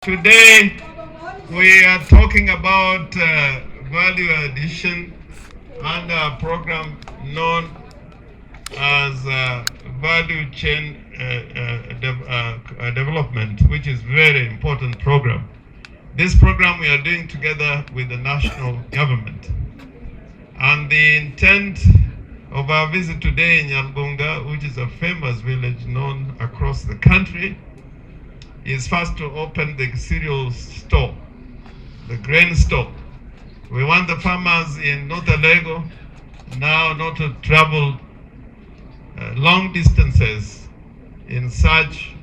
Today we are talking about value addition under a program known as value chain development, which is very important program. This program we are doing together with the national government. And the intent of our visit today in Yalbunga, which is a famous village known across the country, is first to open the cereal store, the grain store. We want the farmers in North Alego now not to travel long distances in search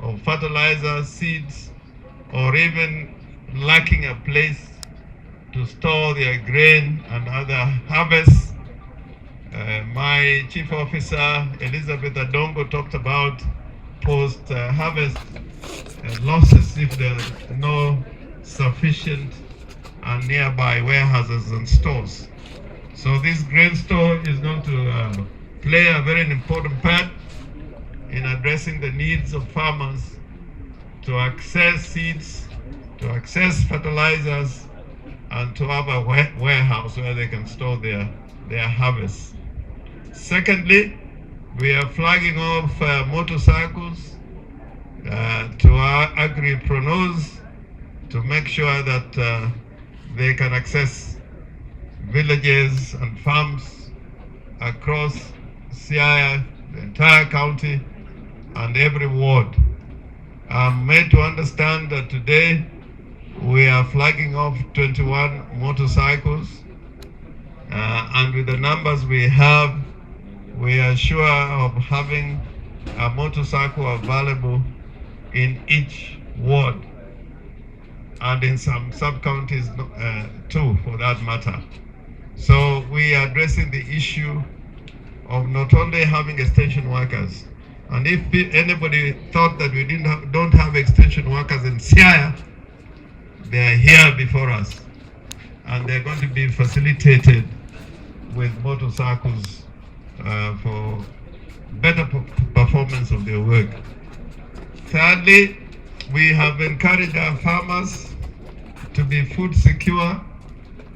of fertilizer, seeds, or even lacking a place to store their grain and other harvests. My chief officer, Elizabeth Adongo, talked about post-harvest losses if there are no sufficient and nearby warehouses and stores. So this grain store is going to play a very important part in addressing the needs of farmers to access seeds, to access fertilizers, and to have a warehouse where they can store their harvests. Secondly, we are flagging off motorcycles to our agripreneurs to make sure that they can access villages and farms across Siaya, the entire county, and every ward. I'm made to understand that today we are flagging off 21 motorcycles, and with the numbers we have, we are sure of having a motorcycle available in each ward and in some sub-counties too, for that matter. So we are addressing the issue of not only having extension workers, and if anybody thought that we don't have extension workers in Siaya, they are here before us, and they're going to be facilitated with motorcycles for better performance of their work. Thirdly, we have encouraged our farmers to be food secure,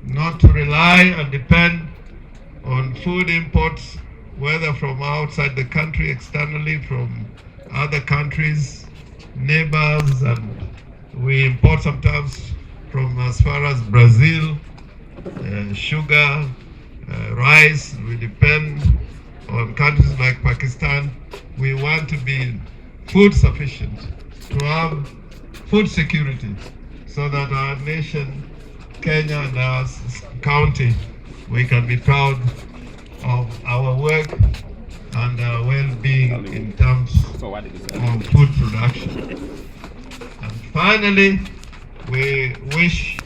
not to rely and depend on food imports, whether from outside the country, externally from other countries, neighbors, and we import sometimes from as far as Brazil, sugar, rice. We depend on countries like Pakistan. We want to be food sufficient, to have food security, so that our nation, Kenya, and our county, we can be proud of our work and our well-being in terms of food production. And finally, we wish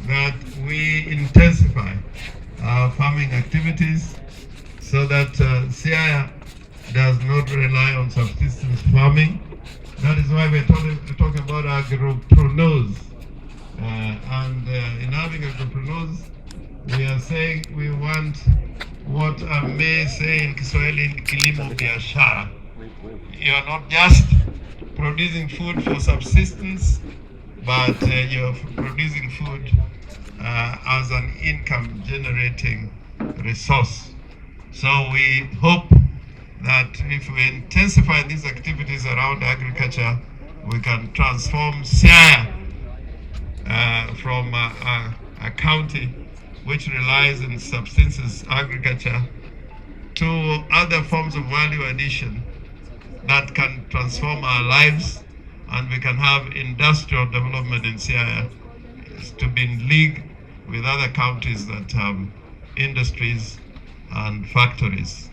that we intensify our farming activities so that Siaya does not rely on subsistence farming. That is why we're talking about agripreneurs. In having agripreneurs, we are saying we want what I may say in Kiswahili, kilimo biashara. You are not just producing food for subsistence, but you're producing food as an income generating resource. So we hope that if we intensify these activities around agriculture, we can transform Siaya from a county which relies on subsistence agriculture to other forms of value addition that can transform our lives, and we can have industrial development in Siaya to be in league with other counties that have industries and factories.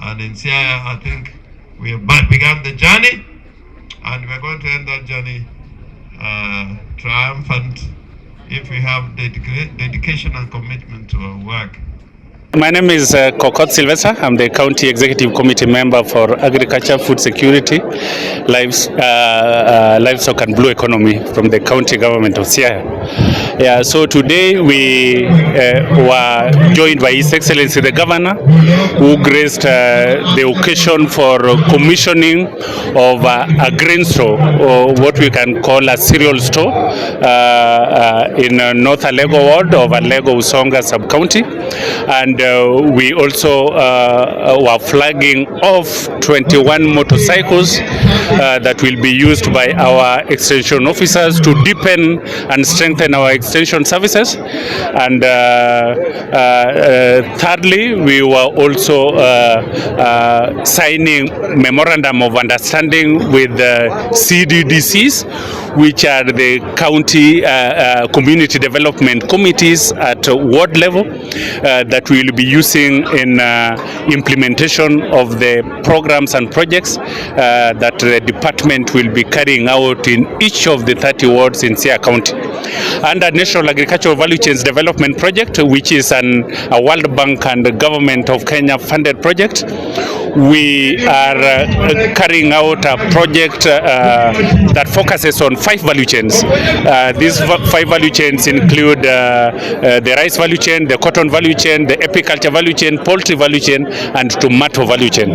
And in Siaya, I think we have begun the journey, and we're going to end that journey triumphant if we have dedication and commitment to our work. My name is Kokot Sylvester. I'm the County Executive Committee member for Agriculture, Food Security, Livestock and Blue Economy from the County Government of Siaya. Yeah, so today we were joined by His Excellency the Governor, who graced the occasion for commissioning of a grain store, or what we can call a cereal store, in North Alego Ward of Alego Usonga Sub-County. And we also were flagging off 21 motorcycles that will be used by our extension officers to deepen and strengthen our extension services. And thirdly, we were also signing memorandum of understanding with CDDCs, which are the county community development committees at ward level that we will be using in implementation of the programs and projects that the department will be carrying out in each of the 30 wards in Siaya County. Under National Agricultural Value Chains Development Project, which is a World Bank and the Government of Kenya funded project, we are carrying out a project that focuses on 5 value chains. These 5 value chains include the rice value chain, the cotton value chain, the apiculture value chain, poultry value chain, and tomato value chain.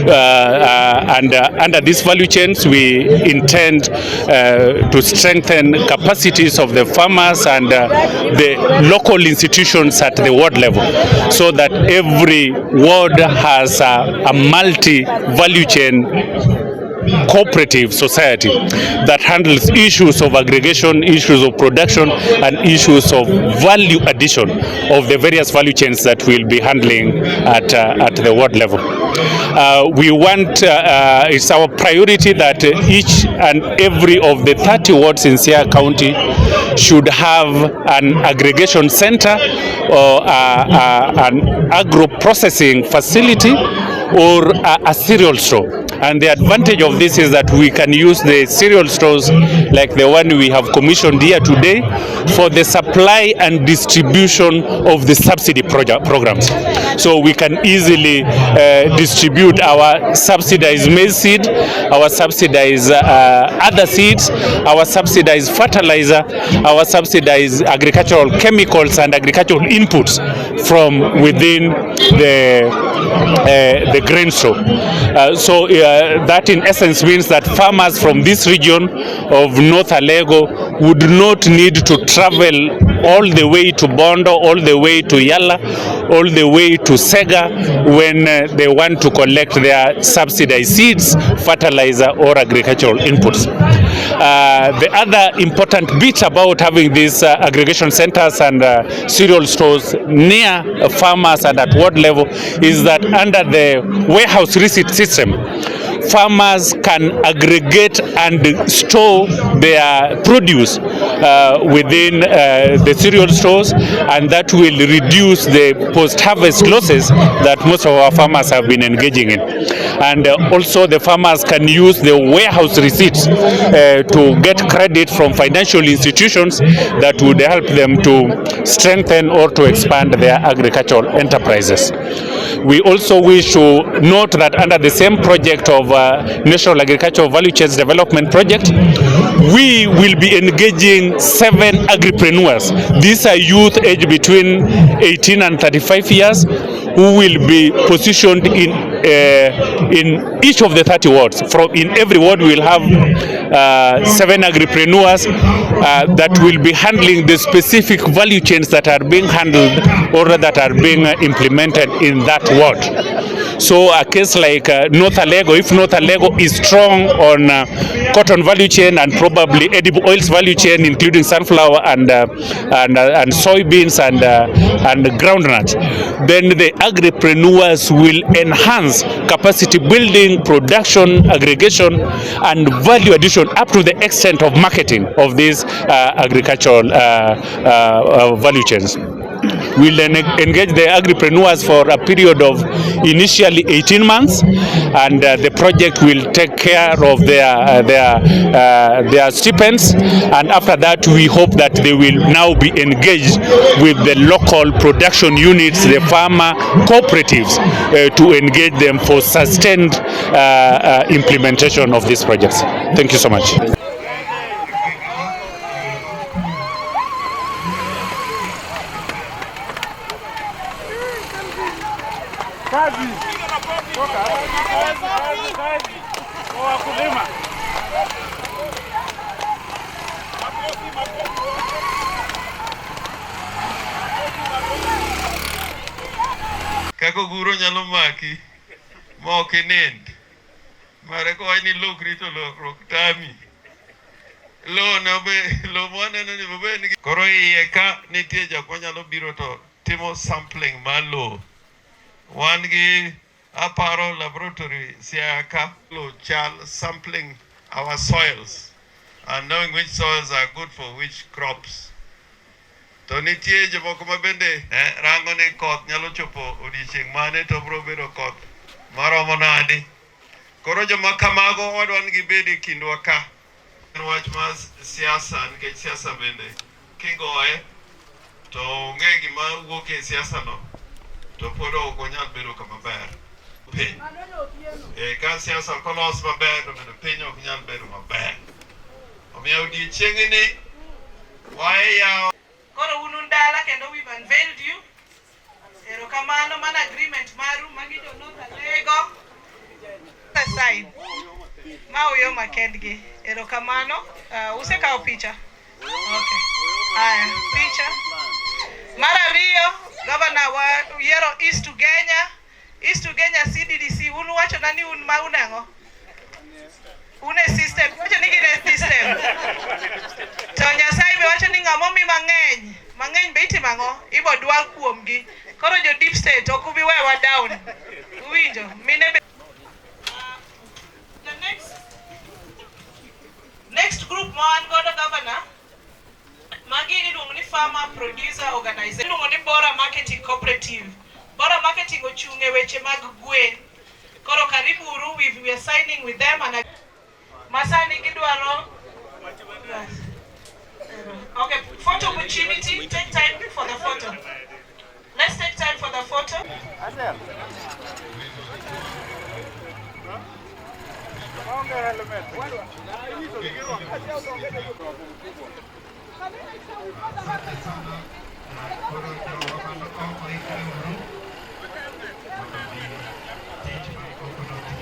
And under these value chains, we intend to strengthen capacities of the farmers and the local institutions at the ward level, so that every ward has a multi-value chain cooperative society that handles issues of aggregation, issues of production, and issues of value addition of the various value chains that we'll be handling at the ward level. We want, it's our priority that each and every of the 30 wards in Siaya County should have an aggregation center or an agro-processing facility or a cereal store. And the advantage of this is that we can use the cereal stores like the one we have commissioned here today for the supply and distribution of the subsidy programs. So we can easily distribute our subsidized maize seed, our subsidized other seeds, our subsidized fertilizer, our subsidized agricultural chemicals and agricultural inputs from within the grain store. So that in essence means that farmers from this region of North Alego would not need to travel all the way to Bondo, all the way to Yala, all the way to Sega when they want to collect their subsidized seeds, fertilizer or agricultural inputs. The other important bit about having these aggregation centers and cereal stores near farmers and at ward level is that under the warehouse receipt system, farmers can aggregate and store their produce within the cereal stores, and that will reduce the post-harvest losses that most of our farmers have been engaging in. And also the farmers can use the warehouse receipts to get credit from financial institutions that would help them to strengthen or to expand their agricultural enterprises. We also wish to note that under the same project of National Agricultural Value Chains Development Project, we will be engaging 7 agripreneurs. These are youth aged between 18 and 35 years who will be positioned in each of the 30 wards. In every ward we will have 7 agripreneurs that will be handling the specific value chains that are being handled or that are being implemented in that ward. So a case like North Alego, if North Alego is strong on cotton value chain and probably edible oils value chain, including sunflower and soybeans and groundnuts, then the agripreneurs will enhance capacity building, production, aggregation, and value addition up to the extent of marketing of these agricultural value chains. We'll then engage the agripreneurs for a period of initially 18 months, and the project will take care of their stipends, and after that we hope that they will now be engaged with the local production units, the farmer cooperatives, to engage them for sustained implementation of these projects. Thank you so much. Kako guro nyalo maki mok inind mare ko ni lokri to lokruok tami lo no be lo mwana ni be ni koro iye ka nitie jok manyalo biro to timo sampling malo wan gi aparo laboratory Siaya ka lo chal sampling our soils and knowing which soils are good for which crops. To nitie jomoko ma bende rango ni koth nyalo chopo odiochieng' mane to bro bedo koth maromo nadi. Koro joma kamago wadwan gibed e kindwa ka. En wach mar siasa, nikech siasa bende kigoye to onge gima wuok e siasa no to pod ok onyal bedo kama ber. Piny. Ka siasa kolos maber to bende piny ok nyal bedo maber. Omiyo odiochieng' ni waya koro unu ndala kendo we've unveiled you. Erokamano mana agreement maru magi jo North Alego. Aside. Ma uyo makendgi. Erokamano. Usekao picha. Okay. Haya, picha. Mara Rio, Governor wa Yero East Ugenya. East Ugenya CDDC unu wacho nani un maunango. Une system, wacho ni gine system. To Nyasaye be wacho ni ng'amomi mang'eny be itimango ibo dwal kuomgi. Koro jo deep state ok ubi wewa down. Uwinjo mine be the next group man godo governor magi iluongo ni farmer producer organization iluongo ni Bora Marketing Cooperative. Bora Marketing ochung' e weche mag gwen. Koro karibu uru, we are signing with them and masani gidwaro. Okay, photo opportunity. Take time for the photo. Let's take time for the photo.